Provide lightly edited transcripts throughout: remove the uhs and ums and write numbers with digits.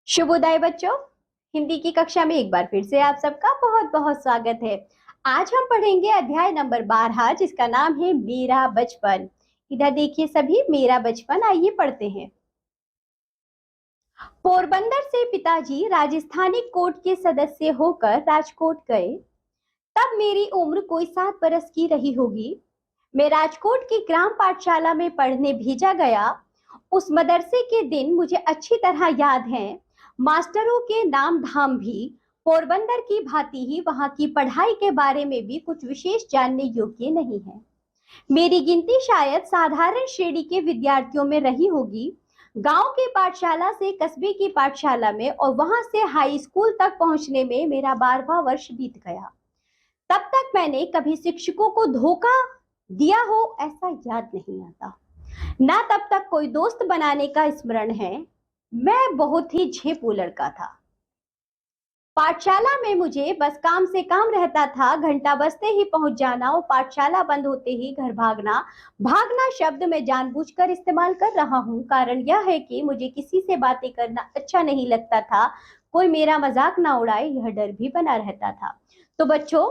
शुभोदय बच्चों। हिंदी की कक्षा में एक बार फिर से आप सबका बहुत बहुत स्वागत है। आज हम पढ़ेंगे अध्याय नंबर 12 जिसका नाम है मेरा बचपन। इधर देखिए सभी, मेरा बचपन। आइए पढ़ते हैं। पोरबंदर से पिताजी राजस्थानी कोर्ट के सदस्य होकर राजकोट गए। तब मेरी उम्र कोई 7 बरस की रही होगी। मैं राजकोट की ग्राम पाठशाला में पढ़ने भेजा गया। उस मदरसे के दिन मुझे अच्छी तरह याद हैं। मास्टरों के नाम धाम भी पोरबंदर की भांति ही वहां की पढ़ाई के बारे में भी कुछ विशेष जानने योग्य नहीं है। मेरी गिनती शायद साधारण श्रेणी के विद्यार्थियों में रही होगी। गांव की पाठशाला से कस्बे की पाठशाला में और वहां से हाई स्कूल तक पहुंचने में मेरा 12वां वर्ष बीत गया। तब तक मैंने कभी शिक्षकों को धोखा दिया हो ऐसा याद नहीं आता। ना तब तक कोई दोस्त बनाने का स्मरण है। मैं बहुत ही झेपू लड़का था। पाठशाला में मुझे बस काम से काम रहता था। घंटा बजते ही पहुंच जाना और पाठशाला बंद होते ही घर भागना। भागना शब्द मैं जानबूझकर इस्तेमाल कर रहा हूँ। कारण यह है कि मुझे किसी से बातें करना अच्छा नहीं लगता था। कोई मेरा मजाक ना उड़ाए, यह डर भी बना रहता था। तो बच्चों,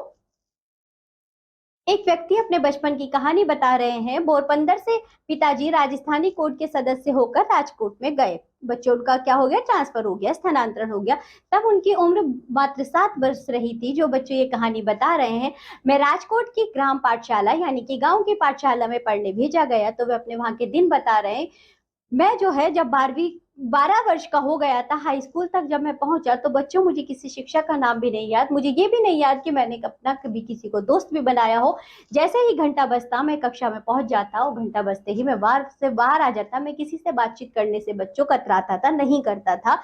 एक व्यक्ति अपने बचपन की कहानी बता रहे हैं। पोरबंदर से पिताजी राजस्थानी कोर्ट के सदस्य होकर राजकोट में गए। बच्चों, उनका क्या हो गया? ट्रांसफर हो गया, स्थानांतरण हो गया। तब उनकी उम्र मात्र 7 वर्ष रही थी। जो बच्चों ये कहानी बता रहे हैं, मैं राजकोट की ग्राम पाठशाला यानी कि गांव की पाठशाला में पढ़ने भेजा गया। तो वे अपने वहां के दिन बता रहे हैं। मैं जो है जब 12 वर्ष का हो गया था, हाई स्कूल तक जब मैं पहुंचा, तो बच्चों मुझे किसी शिक्षक का नाम भी नहीं याद। मुझे ये भी नहीं याद कि मैंने अपना कभी किसी को दोस्त भी बनाया हो। जैसे ही घंटा बजता मैं कक्षा में पहुंच जाता और घंटा बजते ही मैं बाहर से बाहर आ जाता। मैं किसी से बातचीत करने से बच्चों कतराता था, नहीं करता था।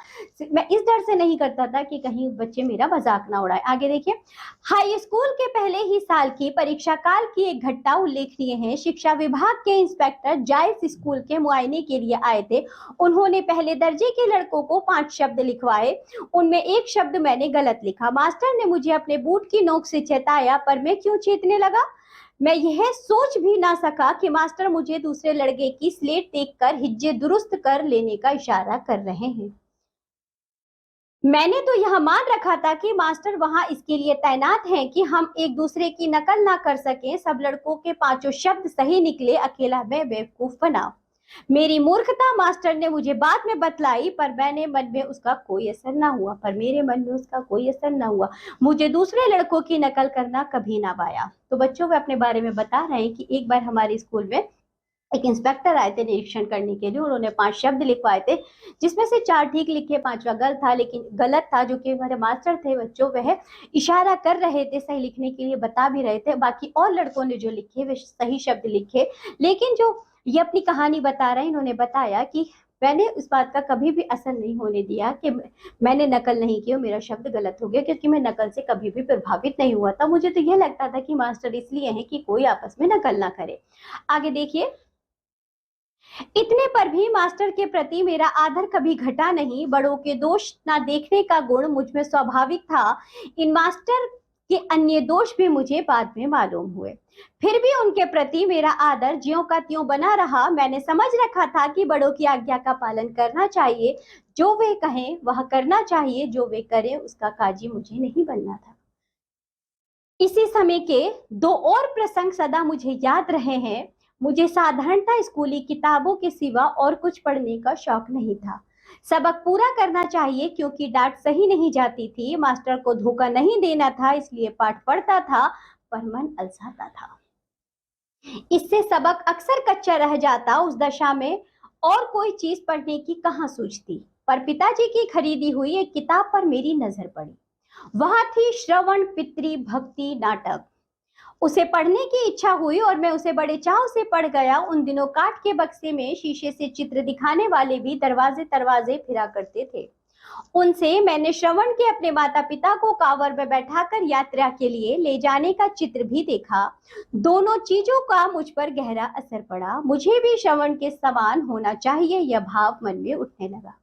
मैं इस डर से नहीं करता था कि कहीं बच्चे मेरा मजाक ना उड़ाए। आगे देखिए, हाई स्कूल के पहले ही साल की परीक्षा काल की एक घटना उल्लेखनीय है। शिक्षा विभाग के इंस्पेक्टर जायस स्कूल के मुआयने के लिए आए थे। उन्होंने पहले दर्जे के लड़कों को 5 शब्द लिखवाए। उनमें एक शब्द मैंने गलत लिखा। मास्टर ने मुझे अपने बूट की नोक से चेताया, पर मैं क्यों चेतने लगा? मैं यह सोच भी ना सका कि मास्टर मुझे दूसरे लड़के की स्लेट देखकर हिज्जे दुरुस्त कर लेने का इशारा कर रहे हैं। मैंने तो यह मान रखा था कि मास्टर वहां इसके लिए तैनात हैं कि हम एक दूसरे की नकल ना कर सकें। सब लड़कों के 5 शब्द सही निकले, अकेला मैं बेवकूफ बना। मेरी मूर्खता मास्टर ने मुझे बाद में बतलाई, पर मेरे मन में उसका कोई असर ना हुआ। मुझे दूसरे लड़कों की नकल करना कभी ना पाया। तो बच्चों, वे अपने बारे में बता रहे हैं कि एक बार हमारे स्कूल में एक इंस्पेक्टर आए थे निरीक्षण करने के लिए। उन्होंने 5 शब्द लिखवाए थे, जिसमें से 4 ठीक लिखे, 5वां गलत था। जो कि हमारे मास्टर थे बच्चों, वह इशारा कर रहे थे सही लिखने के लिए, बता भी रहे थे। बाकी और लड़कों ने जो लिखे वे सही शब्द लिखे। लेकिन जो ये अपनी कहानी बता रहे हैं, इन्होंने बताया कि मैंने उस बात का कभी भी असर नहीं होने दिया कि मैंने नकल नहीं की और मेरा शब्द गलत हो गया, क्योंकि मैं नकल से कभी भी प्रभावित नहीं हुआ था। मुझे तो यह लगता था कि मास्टर इसलिए हैं कि कोई आपस में नकल ना करे। आगे देखिए, इतने पर भी मास्टर के प्रति मेरा आदर कभी घटा नहीं। बड़ों के दोष ना देखने का गुण मुझ में स्वाभाविक था। इन मास्टर के अन्य दोष भी मुझे बाद में मालूम हुए। फिर भी उनके प्रति मेरा आदर ज्यों का त्यों बना रहा। मैंने समझ रखा था कि बड़ों की आज्ञा का पालन करना चाहिए। जो वे कहें वह करना चाहिए, जो वे करें उसका काजी मुझे नहीं बनना था। इसी समय के 2 और प्रसंग सदा मुझे याद रहे हैं। मुझे साधारणतः स्कूली किताबों के सिवा और कुछ पढ़ने का शौक नहीं था। सबक पूरा करना चाहिए क्योंकि डांट सही नहीं जाती थी। मास्टर को धोखा नहीं देना था, इसलिए पाठ पढ़ता था, पर मन अलसाता था। इससे सबक अक्सर कच्चा रह जाता। उस दशा में और कोई चीज पढ़ने की कहाँ सूझती। पर पिताजी की खरीदी हुई एक किताब पर मेरी नजर पड़ी। वहां थी श्रवण पितृ भक्ति नाटक। उसे पढ़ने की इच्छा हुई और मैं उसे बड़े चाव से पढ़ गया। उन दिनों काठ के बक्से में शीशे से चित्र दिखाने वाले भी दरवाजे दरवाजे फिरा करते थे। उनसे मैंने श्रवण के अपने माता पिता को कांवर में बैठाकर यात्रा के लिए ले जाने का चित्र भी देखा। दोनों चीजों का मुझ पर गहरा असर पड़ा। मुझे भी श्रवण के समान होना चाहिए, यह भाव मन में उठने लगा।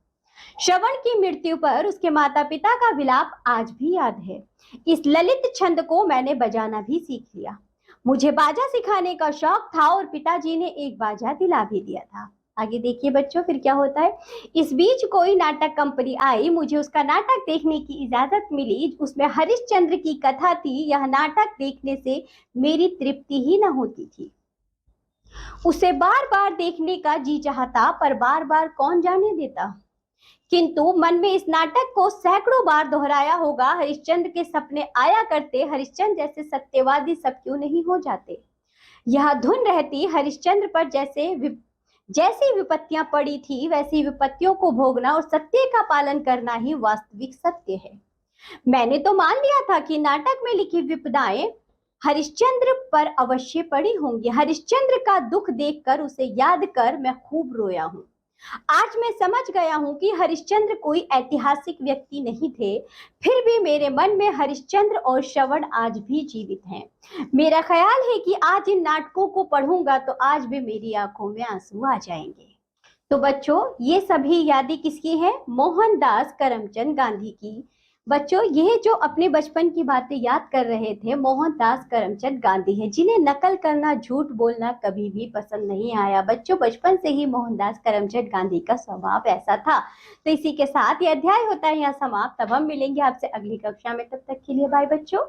श्रवण की मृत्यु पर उसके माता पिता का विलाप आज भी याद है। इस ललित छंद को मैंने बजाना भी सीख लिया। मुझे बाजा सिखाने का शौक था और पिताजी ने एक बाजा दिला भी दिया था। आगे देखिए बच्चों फिर क्या होता है। इस बीच कोई नाटक कंपनी आई, मुझे उसका नाटक देखने की इजाजत मिली। उसमें हरिश्चंद्र की कथा थी। यह नाटक देखने से मेरी तृप्ति ही न होती थी। उसे बार बार देखने का जी चाहता, पर बार बार कौन जाने देता। किंतु मन में इस नाटक को सैकड़ों बार दोहराया होगा। हरिश्चंद्र के सपने आया करते, हरिश्चंद्र जैसे सत्यवादी सब क्यों नहीं हो जाते। यह धुन रहती हरिश्चंद्र पर जैसी विपत्तियां पड़ी थी, वैसी विपत्तियों को भोगना और सत्य का पालन करना ही वास्तविक सत्य है। मैंने तो मान लिया था कि नाटक में लिखी विपदाएं हरिश्चंद्र पर अवश्य पड़ी होंगी। हरिश्चंद्र का दुख देखकर, उसे याद कर मैं खूब रोया हूं। आज मैं समझ गया हूं कि हरिश्चंद्र कोई ऐतिहासिक व्यक्ति नहीं थे, फिर भी मेरे मन में हरिश्चंद्र और श्रवण आज भी जीवित हैं। मेरा ख्याल है कि आज इन नाटकों को पढ़ूंगा तो आज भी मेरी आंखों में आंसू आ जाएंगे। तो बच्चों ये सभी यादें किसकी हैं? मोहनदास करमचंद गांधी की। बच्चों ये जो अपने बचपन की बातें याद कर रहे थे मोहनदास करमचंद गांधी है, जिन्हें नकल करना, झूठ बोलना कभी भी पसंद नहीं आया। बच्चों बचपन से ही मोहनदास करमचंद गांधी का स्वभाव ऐसा था। तो इसी के साथ ये अध्याय होता है यहाँ समाप्त। अब हम मिलेंगे आपसे अगली कक्षा में, तब तक के लिए बाय बच्चों।